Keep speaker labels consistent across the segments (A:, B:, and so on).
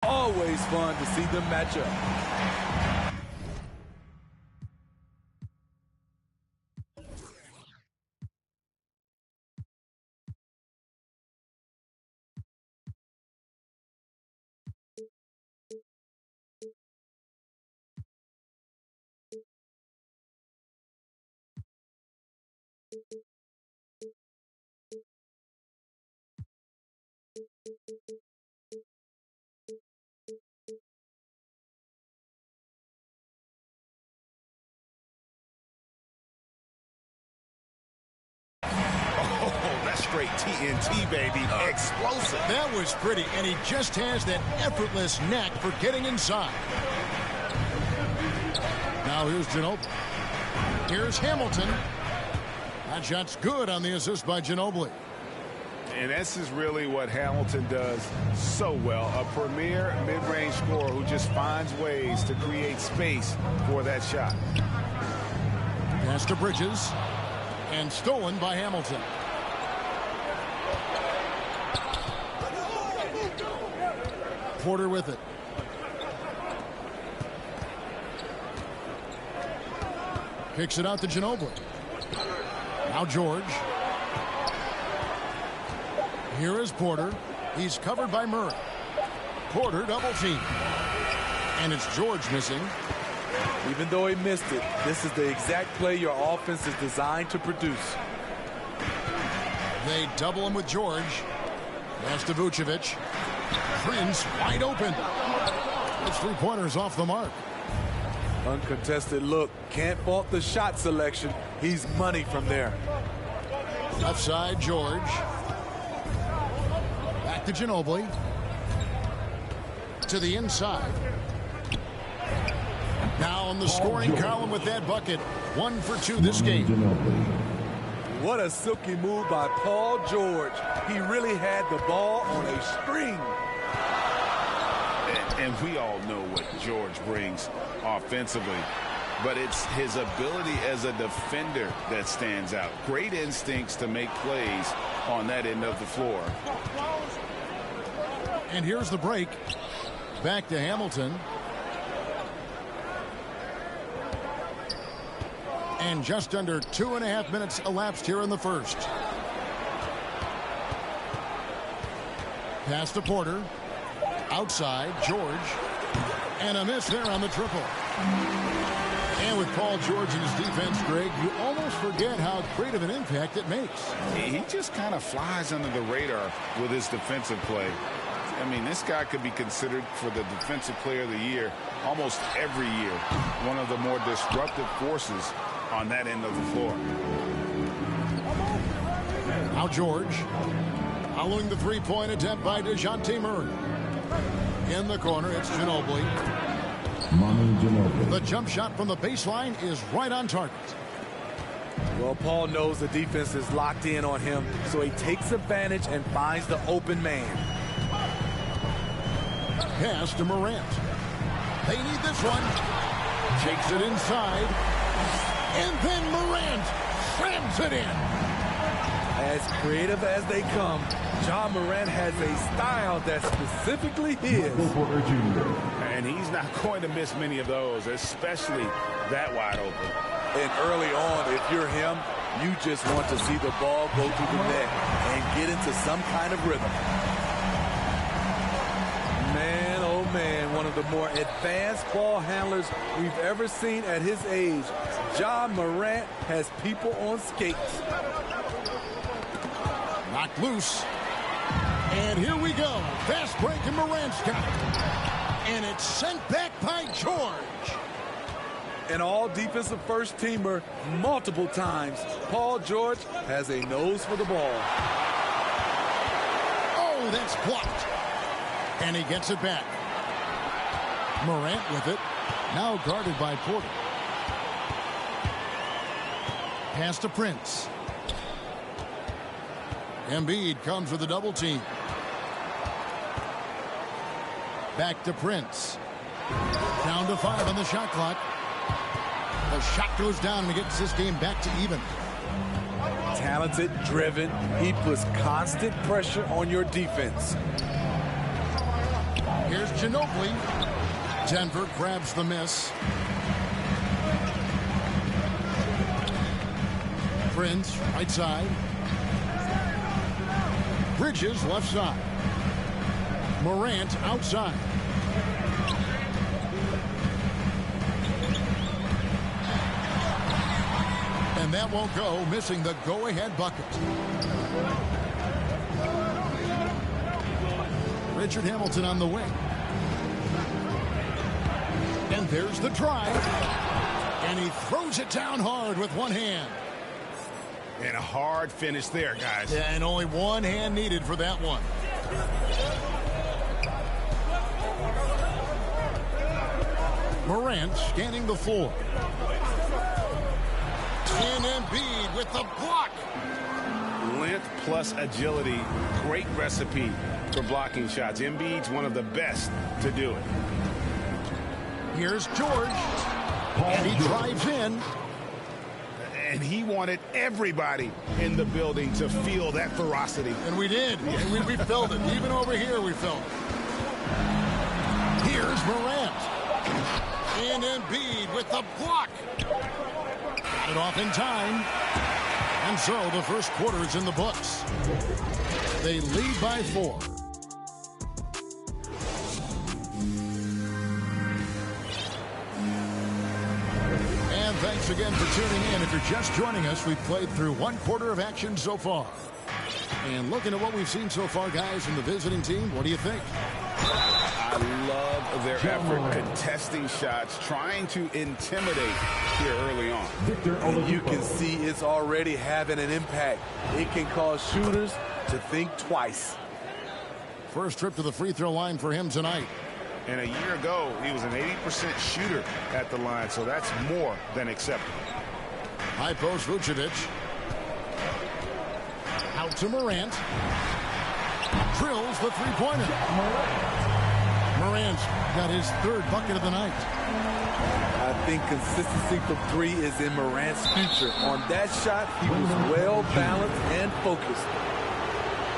A: Always fun to see them match up.
B: Straight TNT, baby. Explosive.
C: That was pretty, and he just has that effortless knack for getting inside. Now here's Ginobili. Here's Hamilton. That shot's good on the assist by Ginobili.
B: And this is really what Hamilton does so well. A premier mid-range scorer who just finds ways to create space for that shot.
C: Pass to Bridges. And stolen by Hamilton. Porter with it. Kicks it out to Ginobili. Now George. Here is Porter. He's covered by Murray. Porter double team. And it's George missing.
A: Even though he missed it, this is the exact play your offense is designed to produce.
C: They double him with George. Pass to Vucevic. Prince wide open. It's 3-pointers off the mark.
A: Uncontested look. Can't fault the shot selection. He's money from there.
C: Left side, George. Back to Ginobili. To the inside. Now on the scoring column with that bucket. 1 for 2 this game.
A: What a silky move by Paul George. He really had the ball on a string.
B: And we all know what George brings offensively. But it's his ability as a defender that stands out. Great instincts to make plays on that end of the floor.
C: And here's the break. Back to Hamilton. And just under 2.5 minutes elapsed here in the first. Pass to Porter. Outside, George. And a miss there on the triple. And with Paul George and his defense, Greg, you almost forget how great of an impact it makes.
B: He just kind of flies under the radar with his defensive play. I mean, this guy could be considered for the Defensive Player of the Year almost every year. One of the more disruptive forces on that end of the floor.
C: Now George. Following the three-point attempt by DeJounte Murray. In the corner, it's Ginobili. The jump shot from the baseline is right on target.
A: Well, Paul knows the defense is locked in on him, so he takes advantage and finds the open man.
C: Pass to Morant. They need this one. Takes it inside. And then Morant slams it in.
A: As creative as they come, Ja Morant has a style that's specifically his.
B: And he's not going to miss many of those, especially that wide open.
A: And early on, if you're him, you just want to see the ball go through the net and get into some kind of rhythm. Man, oh man, one of the more advanced ball handlers we've ever seen at his age. Ja Morant has people on skates.
C: Knocked loose. And here we go. Fast break and Morant's got it. And it's sent back by George.
A: An all-defensive first-teamer multiple times. Paul George has a nose for the ball.
C: Oh, that's blocked. And he gets it back. Morant with it. Now guarded by Porter. Pass to Prince. Embiid comes with a double team. Back to Prince. Down to 5 on the shot clock. The shot goes down and gets this game back to even.
A: Talented, driven. He puts constant pressure on your defense.
C: Here's Ginobili. Denver grabs the miss. Prince, right side. Bridges, left side. Morant, outside. And that won't go, missing the go-ahead bucket. Richard Hamilton on the wing. And there's the drive. And he throws it down hard with one hand.
B: And a hard finish there, guys.
C: Yeah, and only one hand needed for that one. Morant scanning the floor. And Embiid with the block.
B: Length plus agility. Great recipe for blocking shots. Embiid's one of the best to do it.
C: Here's George. And he drives in.
B: And he wanted everybody in the building to feel that ferocity.
C: And we did. And we felt it. Even over here we felt it. Here's Morant. And Embiid with the block. Got it off in time. And so the first quarter is in the books. They lead by 4. And thanks again for tuning in. If you're just joining us, we've played through one quarter of action so far. And looking at what we've seen so far, guys, from the visiting team, what do you think?
B: I love their effort contesting shots, trying to intimidate here early on.
A: And you can see it's already having an impact. It can cause shooters to think twice.
C: First trip to the free throw line for him tonight.
B: And a year ago, he was an 80% shooter at the line, so that's more than acceptable.
C: High post Vucevic. Out to Morant. Drills the three-pointer. Morant's got his third bucket of the night.
A: I think consistency from 3 is in Morant's future. On that shot, he was well balanced and focused.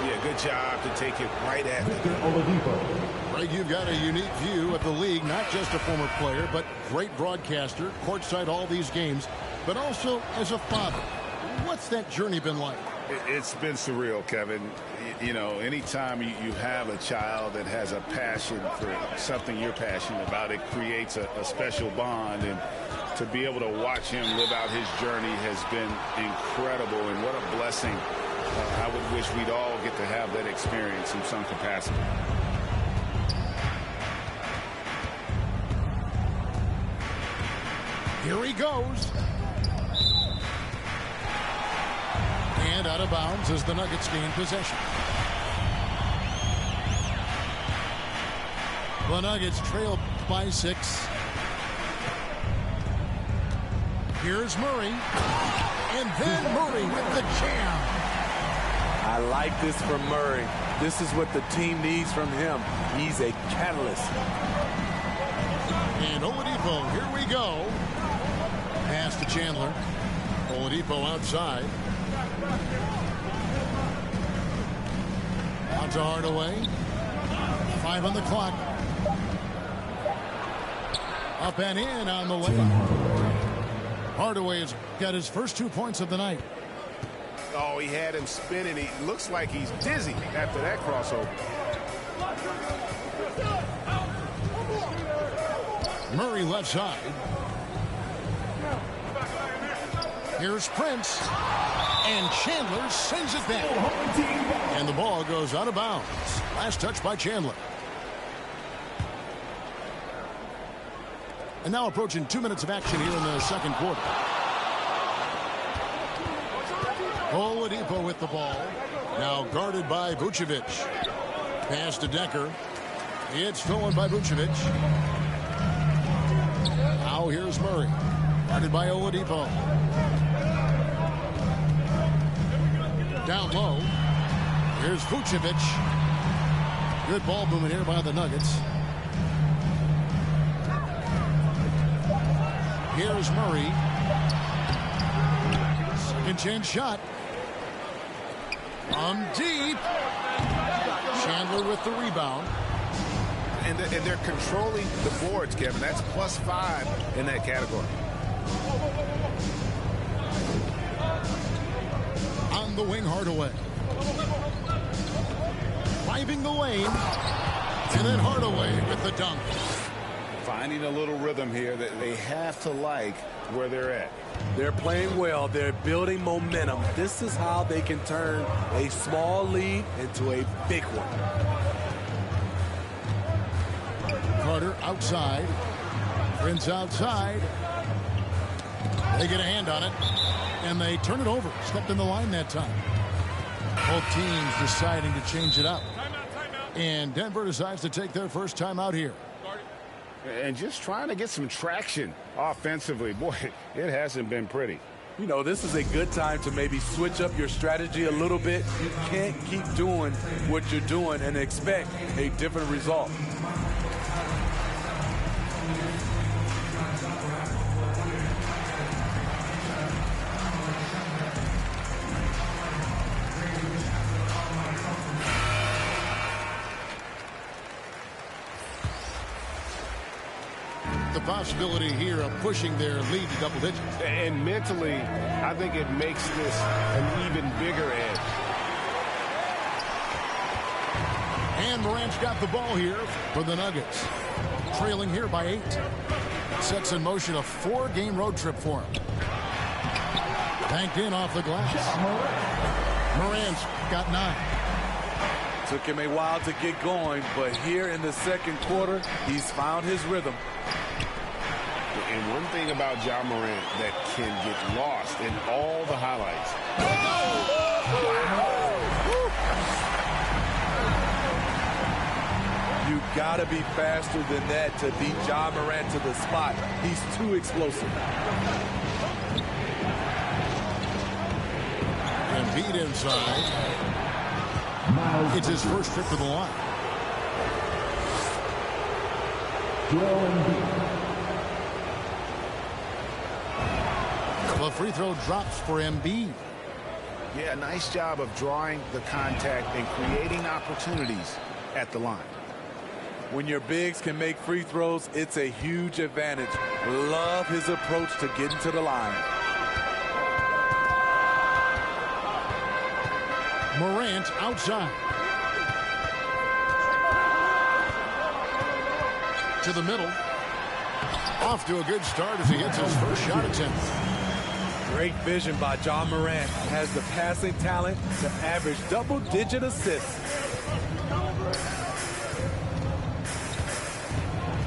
B: Yeah, good job to take it right at him.
C: Greg, you've got a unique view of the league, not just a former player, but great broadcaster, courtside all these games, but also as a father. What's that journey been like?
B: It's been surreal, Kevin. You know, anytime you have a child that has a passion for something you're passionate about, it creates a special bond. And to be able to watch him live out his journey has been incredible. And what a blessing. I would wish we'd all get to have that experience in some capacity.
C: Here he goes. And out of bounds as the Nuggets gain possession. The Nuggets trail by 6. Here's Murray. And then Murray with the jam.
A: I like this from Murray. This is what the team needs from him. He's a catalyst.
C: And Oladipo, here we go. Pass to Chandler. Oladipo outside. Out to Hardaway. 5 on the clock. Up and in on the layup. Hardaway has got his first 2 points of the night.
B: Oh, he had him spinning. He looks like he's dizzy after that crossover.
C: Murray left side. Here's Prince. And Chandler sends it back. And the ball goes out of bounds. Last touch by Chandler. And now approaching 2 minutes of action here in the second quarter. Oladipo with the ball. Now guarded by Vucevic. Pass to Decker. It's stolen by Vucevic. Now here's Murray. Guarded by Oladipo. Down low. Here's Vucevic. Good ball movement here by the Nuggets. Here's Murray. Second chance shot. From deep. Chandler with the rebound.
B: And they're controlling the boards, Kevin. That's +5 in that category.
C: On the wing, Hardaway. Driving the lane. And then Hardaway with the dunk.
B: Finding a little rhythm here that they have to like where they're at.
A: They're playing well. They're building momentum. This is how they can turn a small lead into a big one.
C: Carter outside. Prince outside. They get a hand on it. And they turn it over. Stepped in the line that time. Both teams deciding to change it up. And Denver decides to take their first time out here.
B: And just trying to get some traction offensively. Boy, it hasn't been pretty.
A: You know, this is a good time to maybe switch up your strategy a little bit. You can't keep doing what you're doing and expect a different result.
C: The possibility here of pushing their lead to double digits.
B: And mentally, I think it makes this an even bigger edge.
C: And Morant's got the ball here for the Nuggets. Trailing here by 8. Sets in motion a 4-game road trip for him. Banked in off the glass. Morant's got 9.
A: Took him a while to get going, but here in the second quarter, he's found his rhythm.
B: And one thing about Ja Morant that can get lost in all the highlights.
A: You gotta be faster than that to beat Ja Morant to the spot. He's too explosive.
C: Embiid inside. It's his first trip to the line. The free throw drops for Embiid.
B: Yeah, nice job of drawing the contact and creating opportunities at the line.
A: When your bigs can make free throws, it's a huge advantage. Love his approach to getting to the line.
C: Morant outside. To the middle. Off to a good start as he hits his first shot attempt.
A: Great vision by Ja Morant. Has the passing talent to average double-digit assists.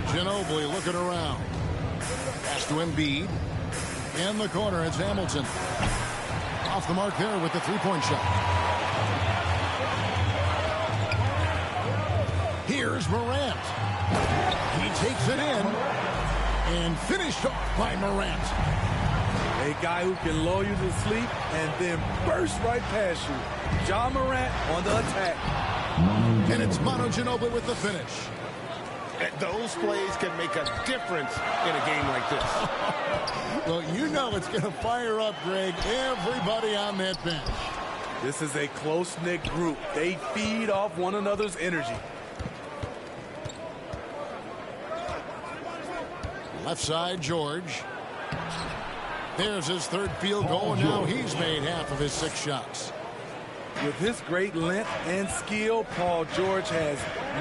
C: Ginobili looking around. Pass to Embiid. In the corner, it's Hamilton. Off the mark there with the three-point shot. Here's Morant. He takes it in. And finished off by Morant.
A: A guy who can lull you to sleep and then burst right past you. Ja Morant on the attack.
C: And it's Manu Ginobili with the finish.
B: Those plays can make a difference in a game like this.
C: Well, you know it's going to fire up, Greg, everybody on that bench.
A: This is a close-knit group. They feed off one another's energy.
C: Left side, George. There's his third field goal, and now he's made half of his 6 shots.
A: With his great length and skill, Paul George has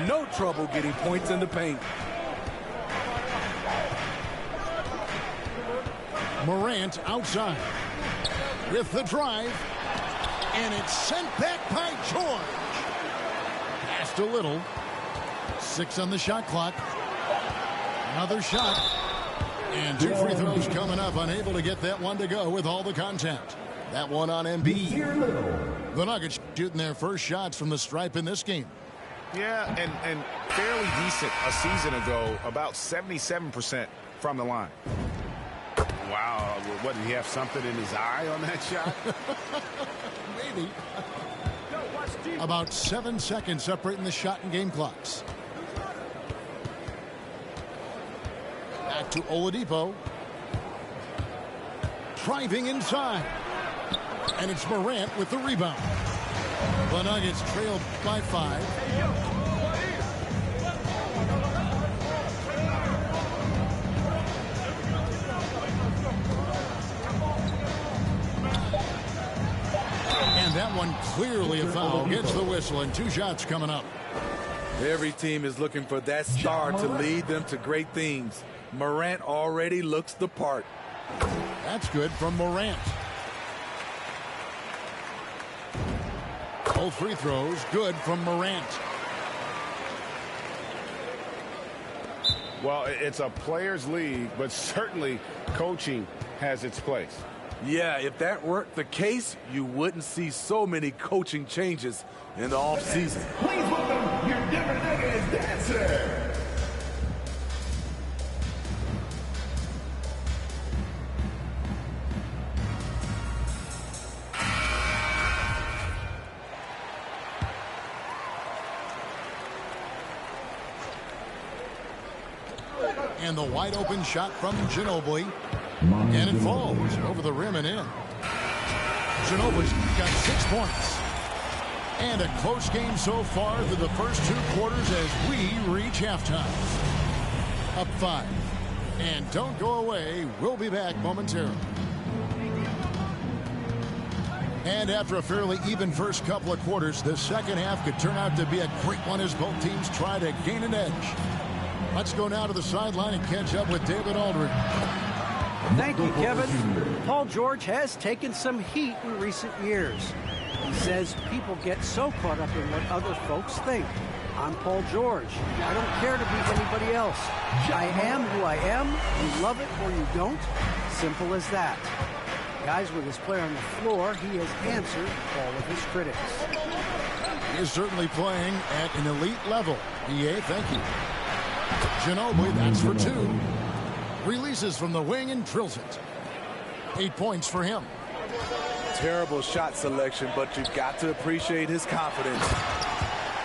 A: no trouble getting points in the paint.
C: Morant outside with the drive, and it's sent back by George. Passed a little. 6 on the shot clock. Another shot. And 2 free throws coming up, unable to get that one to go with all the contact. That one on Embiid. The Nuggets shooting their first shots from the stripe in this game.
B: Yeah, and fairly decent a season ago, about 77% from the line. Wow, what, did he have something in his eye on that shot?
C: Maybe. About 7 seconds separating the shot and game clocks. Back to Oladipo. Driving inside. And it's Morant with the rebound. The Nuggets trailed by 5. And that one clearly a foul. Gets the whistle and 2 shots coming up.
A: Every team is looking for that star to lead them to great things. Morant already looks the part.
C: That's good from Morant. Both free throws good from Morant.
B: Well, it's a players' league, but certainly coaching has its place.
A: Yeah, if that weren't the case, you wouldn't see so many coaching changes in the offseason.
D: Please welcome your Denver Nuggets dancer.
C: And the wide open shot from Ginobili. And it falls over the rim and in. Ginobili's got 6 points. And a close game so far through the first 2 quarters as we reach halftime. Up 5. And don't go away. We'll be back momentarily. And after a fairly even first couple of quarters, the second half could turn out to be a great one as both teams try to gain an edge. Let's go now to the sideline and catch up with David Aldridge.
E: Thank you, Kevin. Paul George has taken some heat in recent years. He says people get so caught up in what other folks think. I'm Paul George. I don't care to be anybody else. I am who I am. You love it or you don't. Simple as that. Guys, with his play on the floor, he has answered all of his critics.
C: He is certainly playing at an elite level. EA, thank you. Ginobili, that's for 2. Releases from the wing and drills it. 8 points for him.
A: Terrible shot selection, but you've got to appreciate his confidence.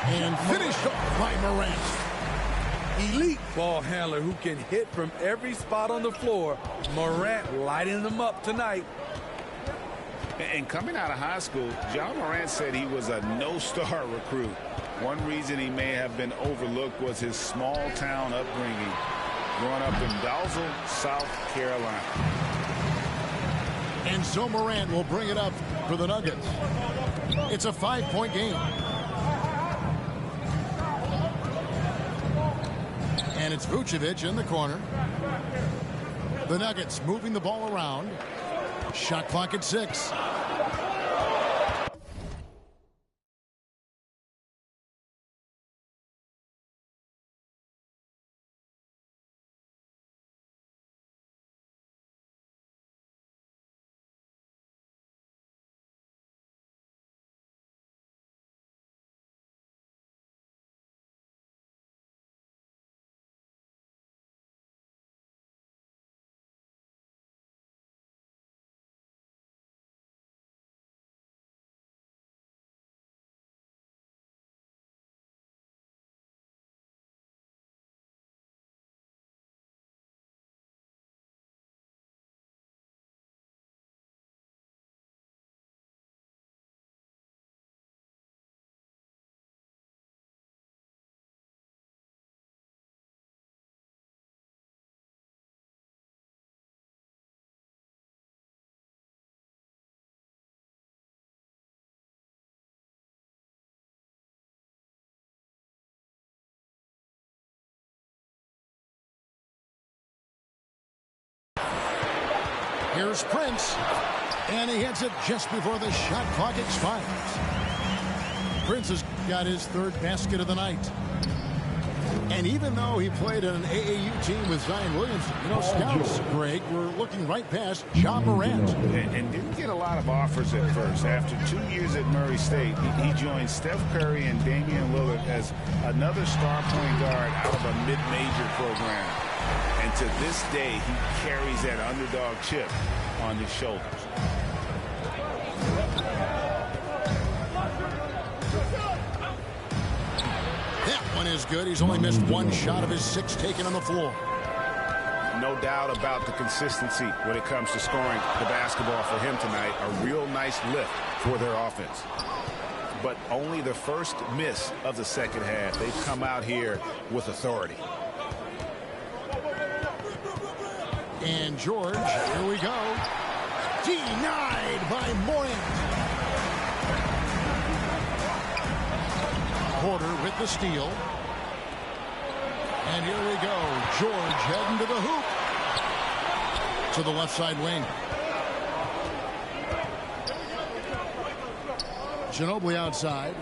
C: And finished off by Morant.
A: Elite ball handler who can hit from every spot on the floor. Morant lighting them up tonight.
B: And coming out of high school, John Morant said he was a no-star recruit. One reason he may have been overlooked was his small-town upbringing, growing up in Dalzell, South Carolina.
C: And so Morant will bring it up for the Nuggets. It's a 5-point game. And it's Vucevic in the corner. The Nuggets moving the ball around. Shot clock at 6. Here's Prince, and he hits it just before the shot clock expires. Prince has got his 3rd basket of the night. And even though he played on an AAU team with Zion Williamson, scouts, Greg, were looking right past Ja Morant.
B: And didn't get a lot of offers at first. After 2 years at Murray State, he joined Steph Curry and Damian Lillard as another star point guard out of a mid-major program. And to this day, he carries that underdog chip on his shoulders.
C: That one is good. He's only missed one shot of his 6 taken on the floor.
B: No doubt about the consistency when it comes to scoring the basketball for him tonight. A real nice lift for their offense. But only the first miss of the second half. They've come out here with authority.
C: And George, here we go. Denied by Morant. Porter with the steal. And here we go. George heading to the hoop. To the left side wing. Ginobili outside.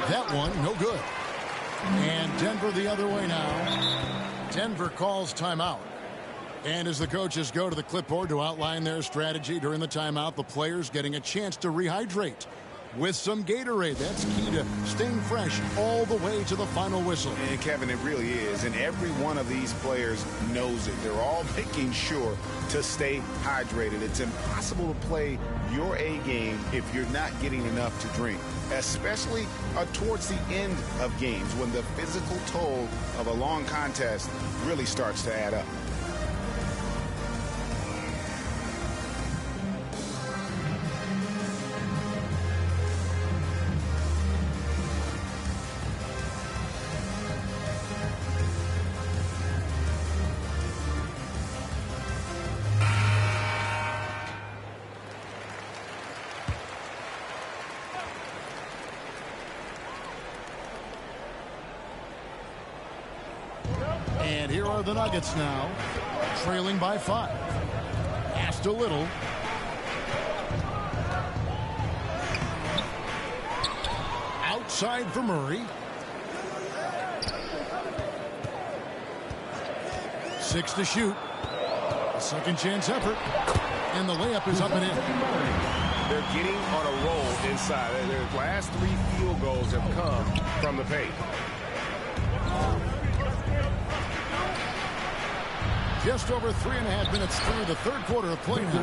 C: That one, no good. And Denver the other way now. Denver calls timeout. And as the coaches go to the clipboard to outline their strategy during the timeout, the players getting a chance to rehydrate with some Gatorade. That's key to staying fresh all the way to the final whistle.
B: And Kevin, it really is. And every one of these players knows it. They're all making sure to stay hydrated. It's impossible to play your A game if you're not getting enough to drink, especially towards the end of games when the physical toll of a long contest really starts to add up.
C: And here are the Nuggets now, trailing by 5. Asked a little. Outside for Murray. 6 to shoot. A second chance effort. And the layup is up and in.
B: They're getting on a roll inside. Their last 3 field goals have come from the paint.
C: Just over 3.5 minutes through the third quarter of play now.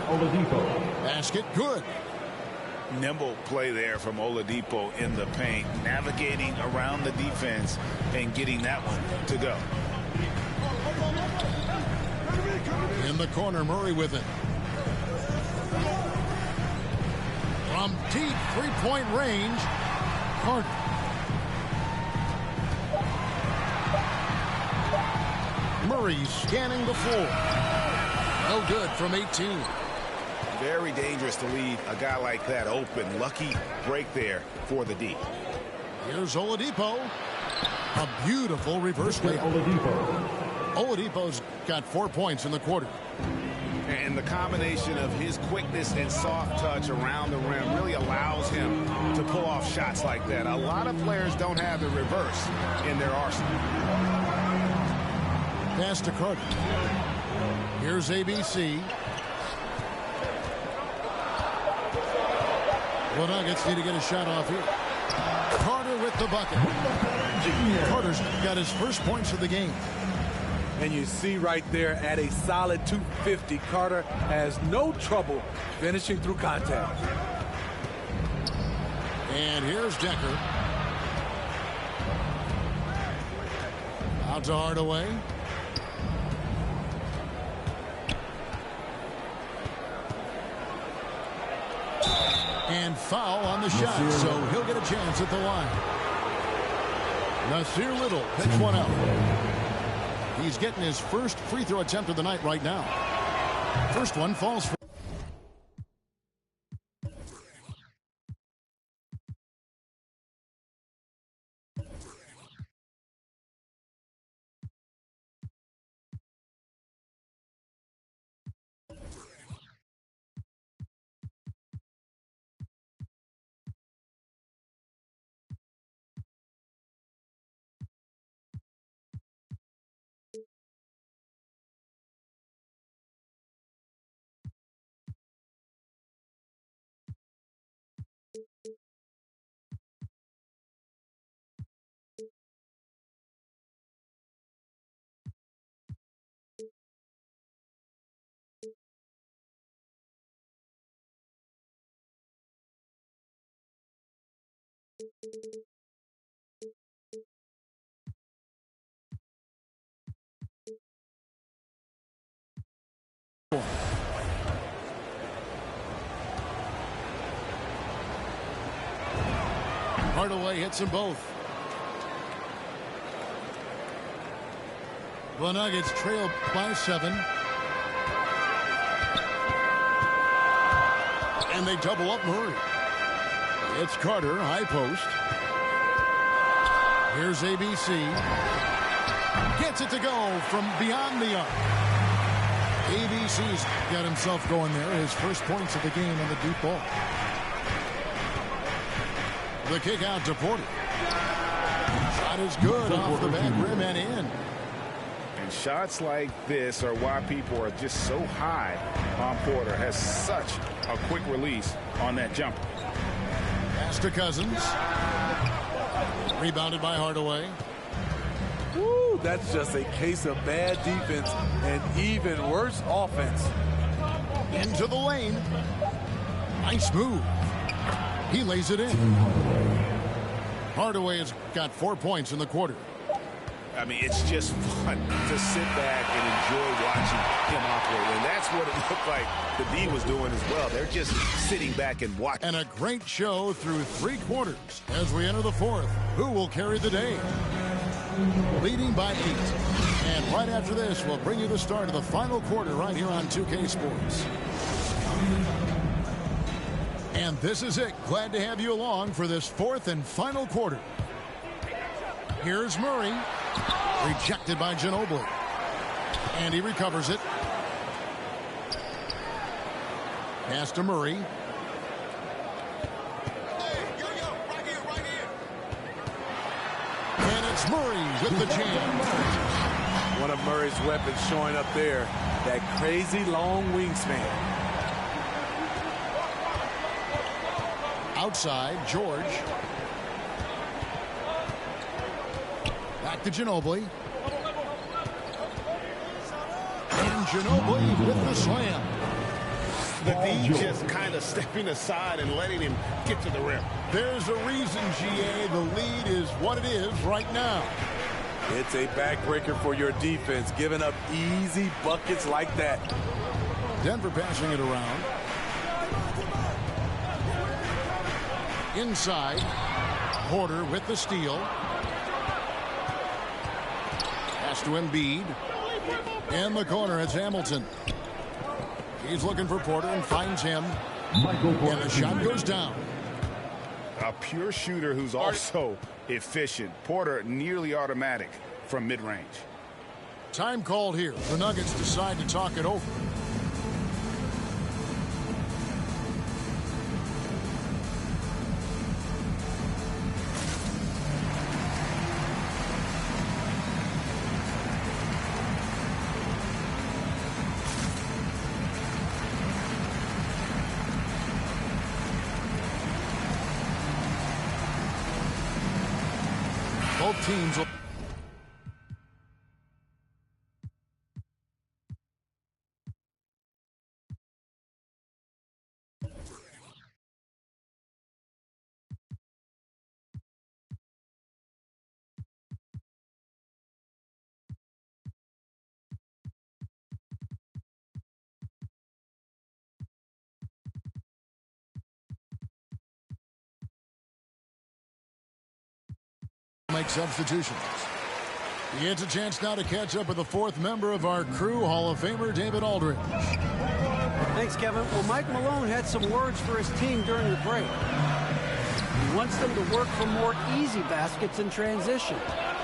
C: Basket good.
B: Nimble play there from Oladipo in the paint, navigating around the defense and getting that one to go.
C: In the corner, Murray with it. From deep three-point range, Carter. Murray scanning the floor. No good from 18.
B: Very dangerous to leave a guy like that open. Lucky break there for the D.
C: Here's Oladipo. A beautiful reverse layup. Oladipo's got 4 points in the quarter.
B: And the combination of his quickness and soft touch around the rim really allows him to pull off shots like that. A lot of players don't have the reverse in their arsenal.
C: Pass to Carter. Here's ABC. The Nuggets need to get a shot off here. Carter with the bucket. Carter's got his first points of the game.
A: And you see right there at a solid 250, Carter has no trouble finishing through contact.
C: And here's Decker. Out to Hardaway. And foul on the shot, so he'll get a chance at the line. Nasir Little picks one out. He's getting his first free throw attempt of the night right now. First one falls for Hardaway hits them both. The Nuggets trail by 7. And they double up Murray. It's Carter, high post. Here's ABC. Gets it to go from beyond the arc. ABC's got himself going there. His first points of the game on the deep ball. The kick out to Porter. Shot is good off the back rim and in.
B: And shots like this are why people are just so high on Porter. Has such a quick release on that jumper.
C: Pass to Cousins. Rebounded by Hardaway.
A: Woo, that's just a case of bad defense and even worse offense.
C: Into the lane. Nice move. He lays it in. Hardaway has got 4 points in the quarter.
B: I mean, it's just fun to sit back and enjoy watching him operate. And that's what it looked like the D was doing as well. They're just sitting back and watching.
C: And a great show through 3 quarters as we enter the 4th. Who will carry the day? Leading by 8. And right after this, we'll bring you the start of the final quarter right here on 2K Sports. And this is it. Glad to have you along for this 4th and final quarter. Here's Murray. Rejected by Ginobili. And he recovers it. Pass to Murray. And it's Murray with the jam.
A: One of Murray's weapons showing up there. That crazy long wingspan.
C: Outside, George. Back to Ginobili. And Ginobili with the slam.
B: The D just kind of stepping aside and letting him get to the rim.
C: There's a reason, GA, the lead is what it is right now.
A: It's a backbreaker for your defense, giving up easy buckets like that.
C: Denver passing it around. Inside, Porter with the steal. Pass to Embiid. In the corner, it's Hamilton. He's looking for Porter and finds him. And the shot goes down.
B: A pure shooter who's also efficient. Porter nearly automatic from mid-range.
C: Time called here. The Nuggets decide to talk it over. Both teams will... make substitutions. He gets a chance now to catch up with the 4th member of our crew, Hall of Famer David Aldridge.
E: Thanks, Kevin. Well, Mike Malone had some words for his team during the break. He wants them to work for more easy baskets in transition.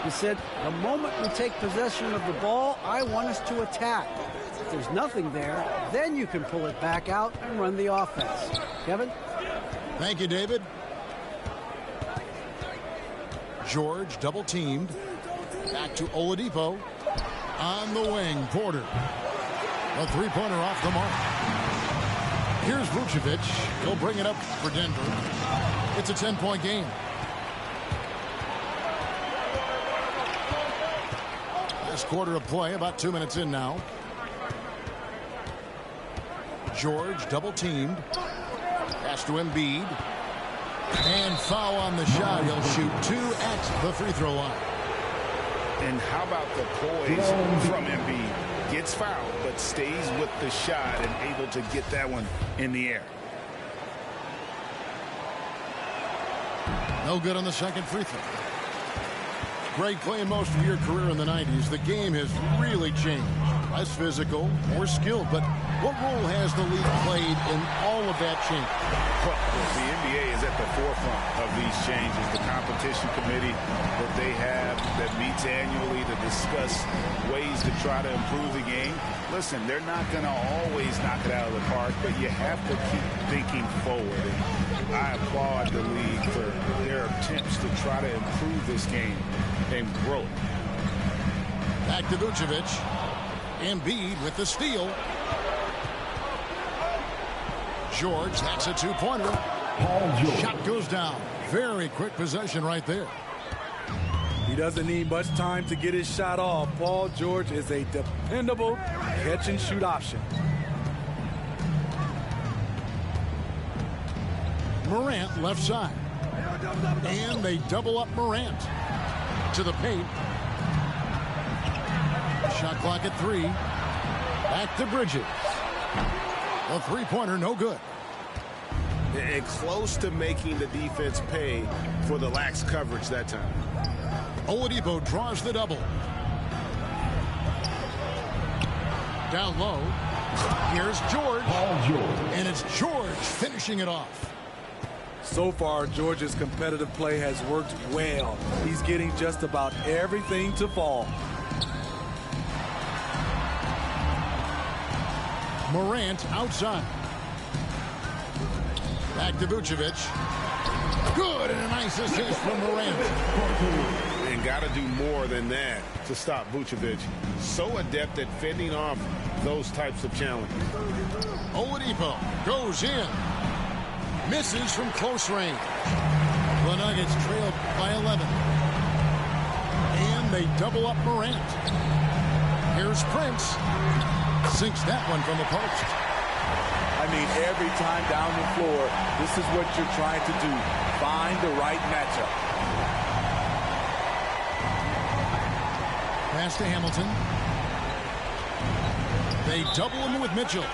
E: He said, the moment we take possession of the ball, I want us to attack. If there's nothing there, then you can pull it back out and run the offense. Kevin?
C: Thank you, David. George double teamed. Back to Oladipo. On the wing, Porter. A 3-pointer off the mark. Here's Vucevic. He'll bring it up for Denver. It's a 10-point game. Last quarter of play, about 2 minutes in now. George double teamed. Pass to Embiid. And foul on the shot. He'll shoot 2 at the free throw line.
B: And how about the poise from Embiid? Gets fouled, but stays with the shot and able to get that one in the air.
C: No good on the second free throw. Greg, playing most of your career in the 90s, the game has really changed. Less physical, more skilled, but what role has the league played in all of that change?
B: Well, the NBA is at the forefront of these changes. The competition committee that they have that meets annually to discuss ways to try to improve the game. Listen, they're not going to always knock it out of the park, but you have to keep thinking forward. And I applaud the league for their attempts to try to improve this game and grow it.
C: Back to Vucevic. Embiid with the steal. George, that's a two-pointer. Shot goes down. Very quick possession right there.
A: He doesn't need much time to get his shot off. Paul George is a dependable catch-and-shoot option.
C: Morant left side. And they double up Morant. To the paint. Shot clock at 3. Back to Bridges. A three-pointer, no good.
F: And close to making the defense pay for the lax coverage that time.
C: Oladipo draws the double. Down low. Here's George. And it's George finishing it off.
A: So far, George's competitive play has worked well. He's getting just about everything to fall.
C: Morant outside. Back to Vucevic. Good, and a nice assist from Morant.
F: And got to do more than that to stop Vucevic. So adept at fending off those types of challenges.
C: Oladipo goes in. Misses from close range. The Nuggets trailed by 11. And they double up Morant. Here's Prince. Sinks that one from the post.
A: I mean, every time down the floor, this is what you're trying to do. Find the right matchup.
C: Pass to Hamilton. They double him with Mitchell.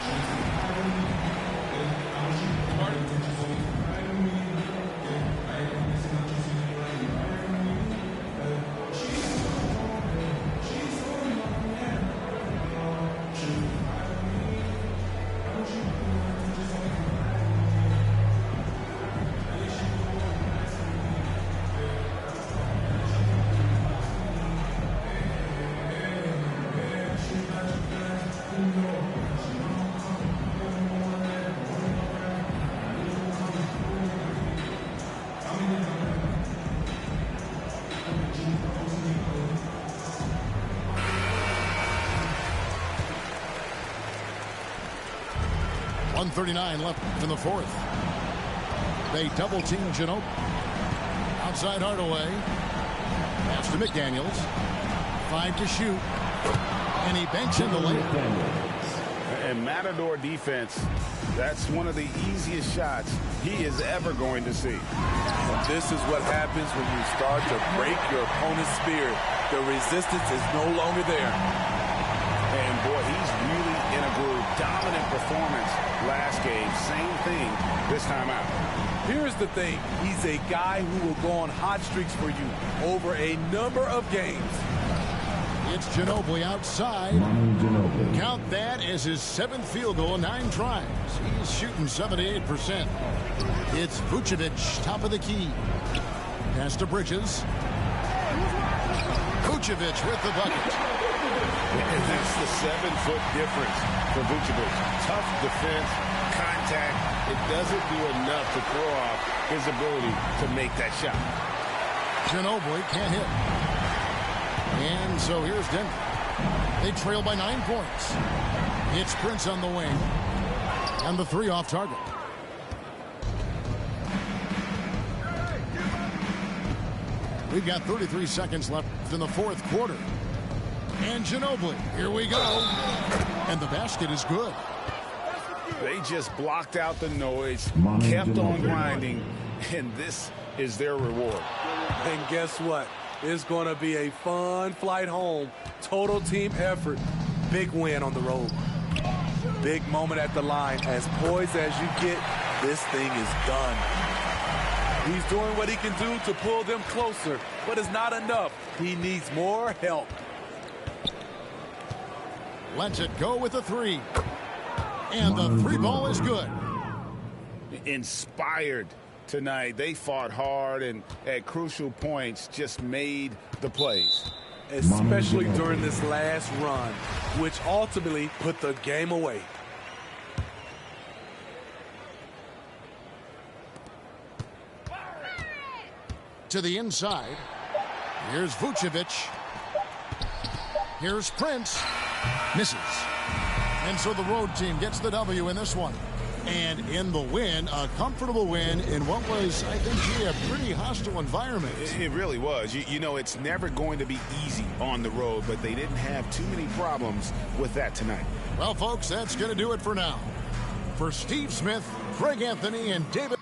C: .39 left in the fourth. They double team Ginobili. Outside Hardaway. Pass to McDaniels. 5 to shoot. And he banks in the layup.
B: And Matador defense, that's one of the easiest shots he is ever going to see.
A: And this is what happens when you start to break your opponent's spirit. The resistance is no longer there.
B: And boy, he's really in a groove. Dominant performance last game. Same thing this time out.
A: Here's the thing. He's a guy who will go on hot streaks for you over a number of games.
C: It's Ginobili outside. Count that as his 7th field goal, 9 tries. He's shooting 78%. It's Vucevic, top of the key. Pass to Bridges. Vucevic with the bucket.
F: And that's the 7-foot difference for Vucevic. Tough defense, contact. It doesn't do enough to throw off his ability to make that shot.
C: Ginobili can't hit. And so here's Denver. They trail by 9 points. It's Prince on the wing. And the 3 off target. We've got 33 seconds left in the fourth quarter. And Ginobili, here we go. And the basket is good.
B: They just blocked out the noise, kept on grinding, and this is their reward.
A: And guess what? It's going to be a fun flight home. Total team effort. Big win on the road. Big moment at the line. As poised as you get, this thing is done. He's doing what he can do to pull them closer, but it's not enough. He needs more help.
C: Lets it go with the three. And the three ball is good.
B: Inspired tonight. They fought hard and at crucial points just made the plays.
A: Especially during this last run, which ultimately put the game away.
C: To the inside. Here's Vucevic. Here's Prince. Misses. And so the road team gets the W in this one. And in the win, a comfortable win in what was, I think, a pretty hostile environment.
B: It really was. You know, it's never going to be easy on the road, but they didn't have too many problems with that tonight.
C: Well, folks, that's going to do it for now. For Steve Smith, Greg Anthony, and David